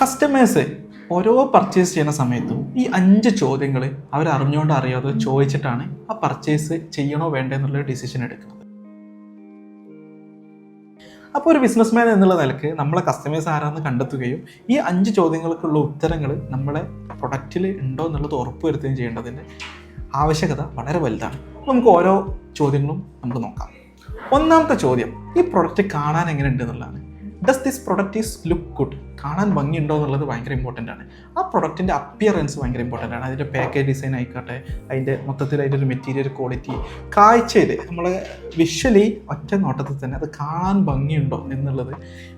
Customers ഓരോ purchase ചെയ്യുന്ന സമയത്തും ഈ 5 ചോദ്യങ്ങൾ അവർ അറിഞ്ഞുകൊണ്ട് അറിയാതെ ചോദിച്ചിട്ടാണ് ആ പർച്ചേസ് ചെയ്യണോ വേണ്ടേ എന്നുള്ള ഡിസിഷൻ എടുക്കുന്നത്. അപ്പോൾ ഒരു ബിസിനസ്മാൻ എന്നുള്ള നിലക്ക് നമ്മളെ കസ്റ്റമേഴ്സ് ആരാന്ന് കണ്ടെത്തുകയും ഈ 5 ചോദ്യങ്ങൾക്കുള്ള ഉത്തരങ്ങൾ നമ്മളെ പ്രൊഡക്റ്റിൽ ഉണ്ടോ എന്നുള്ളത് ഉറപ്പുവരുത്തുകയും ചെയ്യേണ്ടതിൻ്റെ ആവശ്യകത വളരെ വലുതാണ്. നമുക്ക് ഓരോ ചോദ്യങ്ങളും നമുക്ക് നോക്കാം. ഒന്നാമത്തെ ചോദ്യം, ഈ പ്രൊഡക്റ്റ് കാണാൻ എങ്ങനെ ഉണ്ട് എന്നുള്ളതാണ്. Does this product is look good? കാണാൻ ഭംഗിയുണ്ടോ എന്നുള്ളത് ഭയങ്കര ഇമ്പോർട്ടൻ്റ് ആണ്. ആ പ്രൊഡക്റ്റിൻ്റെ അപ്പിയറൻസ് ഭയങ്കര ഇമ്പോർട്ടൻ്റ് ആണ്. അതിൻ്റെ പാക്കേജ് ഡിസൈൻ ആയിക്കോട്ടെ, അതിൻ്റെ മൊത്തത്തിൽ അതിൻ്റെ ഒരു മെറ്റീരിയൽ ക്വാളിറ്റി, കാഴ്ചയിൽ നമ്മൾ വിഷ്വലി ഒറ്റ നോട്ടത്തിൽ തന്നെ അത് കാണാൻ ഭംഗിയുണ്ടോ എന്നുള്ളത്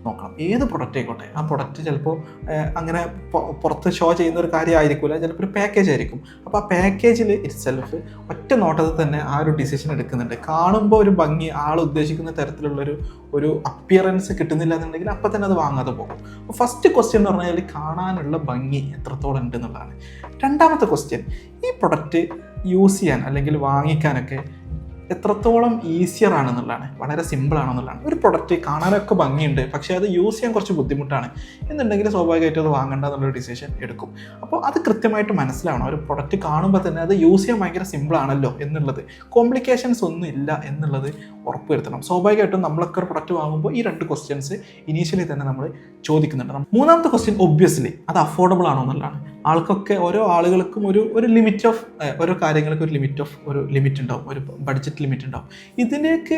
നോക്കണം. ഏത് പ്രൊഡക്റ്റ് ആയിക്കോട്ടെ, ആ പ്രൊഡക്റ്റ് ചിലപ്പോൾ അങ്ങനെ പുറത്ത് ഷോ ചെയ്യുന്ന ഒരു കാര്യമായിരിക്കില്ല, ചിലപ്പോൾ ഒരു പാക്കേജ് ആയിരിക്കും. അപ്പോൾ ആ പാക്കേജിൽ ഇറ്റ്സെൽഫ് ഒറ്റ നോട്ടത്തിൽ തന്നെ ആ ഒരു ഡിസിഷൻ എടുക്കുന്നുണ്ട്. കാണുമ്പോൾ ഒരു ഭംഗി, ആൾ ഉദ്ദേശിക്കുന്ന തരത്തിലുള്ളൊരു അപ്പിയറൻസ് കിട്ടുന്നില്ല എന്നുണ്ടെങ്കിൽ അപ്പം തന്നെ അത് വാങ്ങാതെ പോകും. അപ്പോൾ ഫസ്റ്റ് ക്വസ്റ്റ്യൻ എന്ന് പറഞ്ഞാൽ കാണാനുള്ള ഭംഗി എത്രത്തോളം ഉണ്ട് എന്നുള്ളതാണ്. രണ്ടാമത്തെ ക്വസ്റ്റ്യൻ, ഈ പ്രൊഡക്റ്റ് യൂസ് ചെയ്യാൻ അല്ലെങ്കിൽ വാങ്ങിക്കാനൊക്കെ എത്രത്തോളം ഈസിയർ ആണെന്നുള്ളതാണ്, വളരെ സിമ്പിൾ ആണെന്നുള്ളതാണ്. ഒരു പ്രൊഡക്റ്റ് കാണാനൊക്കെ ഭംഗിയുണ്ട്, പക്ഷേ അത് യൂസ് ചെയ്യാൻ കുറച്ച് ബുദ്ധിമുട്ടാണ് എന്നുണ്ടെങ്കിൽ സ്വാഭാവികമായിട്ടും അത് വാങ്ങേണ്ട എന്നുള്ളൊരു ഡിസിഷൻ എടുക്കും. അപ്പോൾ അത് കൃത്യമായിട്ട് മനസ്സിലാവണം. ഒരു പ്രൊഡക്റ്റ് കാണുമ്പോൾ തന്നെ അത് യൂസ് ചെയ്യാൻ ഭയങ്കര സിമ്പിൾ ആണല്ലോ എന്നുള്ളത്, കോംപ്ലിക്കേഷൻസ് ഒന്നും ഇല്ല എന്നുള്ളത് ഉറപ്പുവരുത്തണം. സ്വാഭാവികമായിട്ടും നമ്മളൊക്കെ ഒരു പ്രൊഡക്റ്റ് വാങ്ങുമ്പോൾ ഈ 2 ക്വസ്റ്റ്യൻസ് ഇനീഷ്യലി തന്നെ നമ്മൾ ചോദിക്കുന്നുണ്ട്. മൂന്നാമത്തെ ക്വസ്റ്റ്യൻ ഒബ്വിയസ്ലി അത് അഫോർഡബിൾ ആണോ എന്നുള്ളതാണ്. ഓരോ ആളുകൾക്കും ഒരു ലിമിറ്റ് ഓഫ് ഓരോ കാര്യങ്ങൾക്ക് ഒരു ലിമിറ്റ് ഉണ്ടാവും, ഒരു ബഡ്ജറ്റ് ലിമിറ്റ് ഉണ്ടാവും. ഇതിലേക്ക്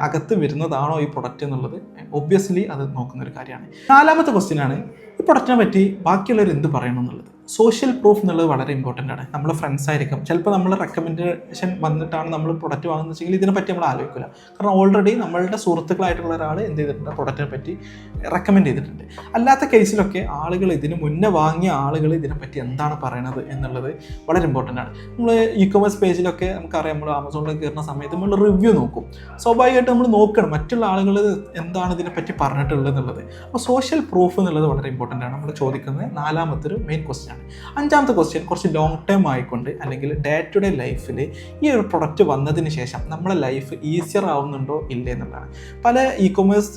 അകത്ത് വരുന്നതാണോ ഈ പ്രൊഡക്റ്റ് എന്നുള്ളത് ഒബ്വിയസ്ലി അത് നോക്കുന്ന ഒരു കാര്യമാണ്. നാലാമത്തെ ക്വസ്റ്റ്യൻ ആണ്, ഈ പ്രൊഡക്റ്റിനെ പറ്റി ബാക്കിയുള്ളവർ എന്ത് പറയണം എന്നുള്ളത്. സോഷ്യൽ പ്രൂഫ് എന്നുള്ളത് വളരെ ഇമ്പോർട്ടൻ്റ് ആണ്. നമ്മുടെ ഫ്രണ്ട്സ് ആയിരിക്കും, ചിലപ്പോൾ നമ്മൾ റെക്കമെൻഡേഷൻ വന്നിട്ടാണ് നമ്മൾ പ്രൊഡക്റ്റ് വാങ്ങുന്നത് വെച്ചെങ്കിൽ ഇതിനെപ്പറ്റി നമ്മൾ ആലോചിക്കില്ല. കാരണം ഓൾറെഡി നമ്മളുടെ സുഹൃത്തുക്കളായിട്ടുള്ള ഒരാൾ എന്ത് ചെയ്തിട്ടുണ്ട്, പ്രൊഡക്റ്റിനെ പറ്റി റെക്കമെൻഡ് ചെയ്തിട്ടുണ്ട്. അല്ലാത്ത കേസിലൊക്കെ ആളുകൾ, ഇതിന് മുന്നേ വാങ്ങിയ ആളുകൾ ഇതിനെപ്പറ്റി എന്താണ് പറയണത് എന്നുള്ളത് വളരെ ഇമ്പോർട്ടൻ്റ് ആണ്. നമ്മൾ ഇ-കൊമേഴ്സ് പേജിലൊക്കെ നമുക്കറിയാം, നമ്മൾ ആമസോണിൽ കയറുന്ന സമയത്ത് നമ്മൾ റിവ്യൂ നോക്കും. സ്വാഭാവികമായിട്ട് നമ്മൾ നോക്കണം മറ്റുള്ള ആളുകൾ എന്താണ് ഇതിനെപ്പറ്റി പറഞ്ഞിട്ടുള്ളത് എന്നുള്ളത്. അപ്പോൾ സോഷ്യൽ പ്രൂഫ് എന്നുള്ളത് വളരെ ഇമ്പോർട്ടൻ്റ് ആണ്. നമ്മൾ ചോദിക്കുന്നത് നാലാമത്തെ ഒരു മെയിൻ ക്വസ്റ്റ്യൻ. അഞ്ചാമത്തെ ക്വസ്റ്റ്യൻ കുറച്ച് ലോങ് ടൈം ആയിക്കൊണ്ട് അല്ലെങ്കിൽ ഡേ ടു ഡേ ലൈഫിൽ ഈ ഒരു പ്രൊഡക്റ്റ് വന്നതിന് ശേഷം നമ്മളെ ലൈഫ് ഈസിയർ ആവുന്നുണ്ടോ ഇല്ലേ എന്നുള്ളതാണ്. പല ഇ-കൊമേഴ്സ്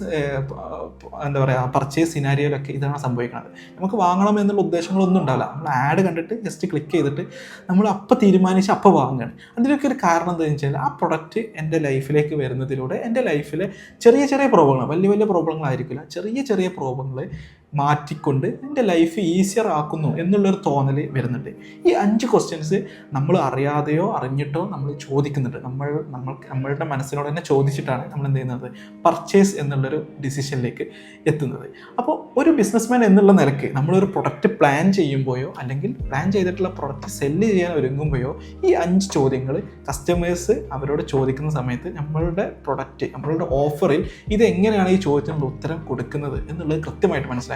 എന്താ പറയുക പർച്ചേസ് സിനാരിയോയിലൊക്കെ ഇതാണ് സംഭവിക്കുന്നത്. നമുക്ക് വാങ്ങണം എന്നുള്ള ഉദ്ദേശങ്ങളൊന്നും ഉണ്ടാവില്ല, നമ്മൾ ആഡ് കണ്ടിട്ട് ജസ്റ്റ് ക്ലിക്ക് ചെയ്തിട്ട് നമ്മൾ അപ്പം തീരുമാനിച്ച് അപ്പം വാങ്ങുകയാണ്. അതിലൊക്കെ ഒരു കാരണം എന്താണെന്ന് വെച്ചാൽ ആ പ്രൊഡക്റ്റ് എൻ്റെ ലൈഫിലേക്ക് വരുന്നതിലൂടെ എൻ്റെ ലൈഫിലെ ചെറിയ ചെറിയ പ്രോബ്ലങ്ങൾ, വലിയ വലിയ പ്രോബ്ലങ്ങളായിരിക്കില്ല, ചെറിയ ചെറിയ പ്രോബ്ലങ്ങൾ മാറ്റിക്കൊണ്ട് എൻ്റെ ലൈഫ് ഈസിയർ ആക്കുന്നു എന്നുള്ളൊരു തോന്നൽ വരുന്നുണ്ട്. ഈ 5 ക്വസ്റ്റ്യൻസ് നമ്മൾ അറിയാതെയോ അറിഞ്ഞിട്ടോ നമ്മൾ ചോദിക്കുന്നുണ്ട്. നമ്മളുടെ മനസ്സിനോട് തന്നെ ചോദിച്ചിട്ടാണ് നമ്മൾ എന്ത് ചെയ്യുന്നത്, പർച്ചേസ് എന്നുള്ളൊരു ഡിസിഷനിലേക്ക് എത്തുന്നത്. അപ്പോൾ ഒരു ബിസിനസ്മാൻ എന്നുള്ള നിലയ്ക്ക് നമ്മളൊരു പ്രൊഡക്റ്റ് പ്ലാൻ ചെയ്യുമ്പോഴോ അല്ലെങ്കിൽ പ്ലാൻ ചെയ്തിട്ടുള്ള പ്രൊഡക്റ്റ് സെല്ല് ചെയ്യാൻ ഒരുങ്ങുമ്പോഴോ ഈ 5 ചോദ്യങ്ങൾ കസ്റ്റമേഴ്സ് അവരോട് ചോദിക്കുന്ന സമയത്ത് നമ്മളുടെ പ്രൊഡക്റ്റ്, നമ്മളുടെ ഓഫറിൽ ഇതെങ്ങനെയാണ് ഈ ചോദ്യത്തിനുള്ള ഉത്തരം കൊടുക്കുന്നത് എന്നുള്ളത് കൃത്യമായിട്ട് മനസ്സിലാക്കിയാൽ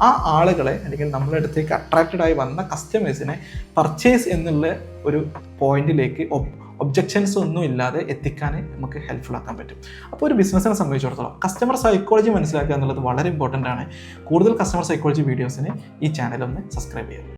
ആ ആളുകളെ അല്ലെങ്കിൽ നമ്മളുടെ അടുത്തേക്ക് അട്രാക്റ്റഡ് ആയി വന്ന കസ്റ്റമേഴ്സിനെ പർച്ചേസ് എന്നുള്ള ഒരു പോയിന്റിലേക്ക് ഒബ്ജെക്ഷൻസ് ഒന്നും ഇല്ലാതെ എത്തിക്കാൻ നമുക്ക് ഹെൽപ്ഫുൾ ആക്കാൻ പറ്റും. അപ്പോൾ ഒരു ബിസിനസ്സിനെ സംബന്ധിച്ചിടത്തോളം കസ്റ്റമർ സൈക്കോളജി മനസ്സിലാക്കുക എന്നുള്ളത് വളരെ ഇമ്പോർട്ടൻ്റ് ആണ്. കൂടുതൽ കസ്റ്റമർ സൈക്കോളജി വീഡിയോസിന് ഈ ചാനൽ ഒന്ന് സബ്സ്ക്രൈബ് ചെയ്യുക.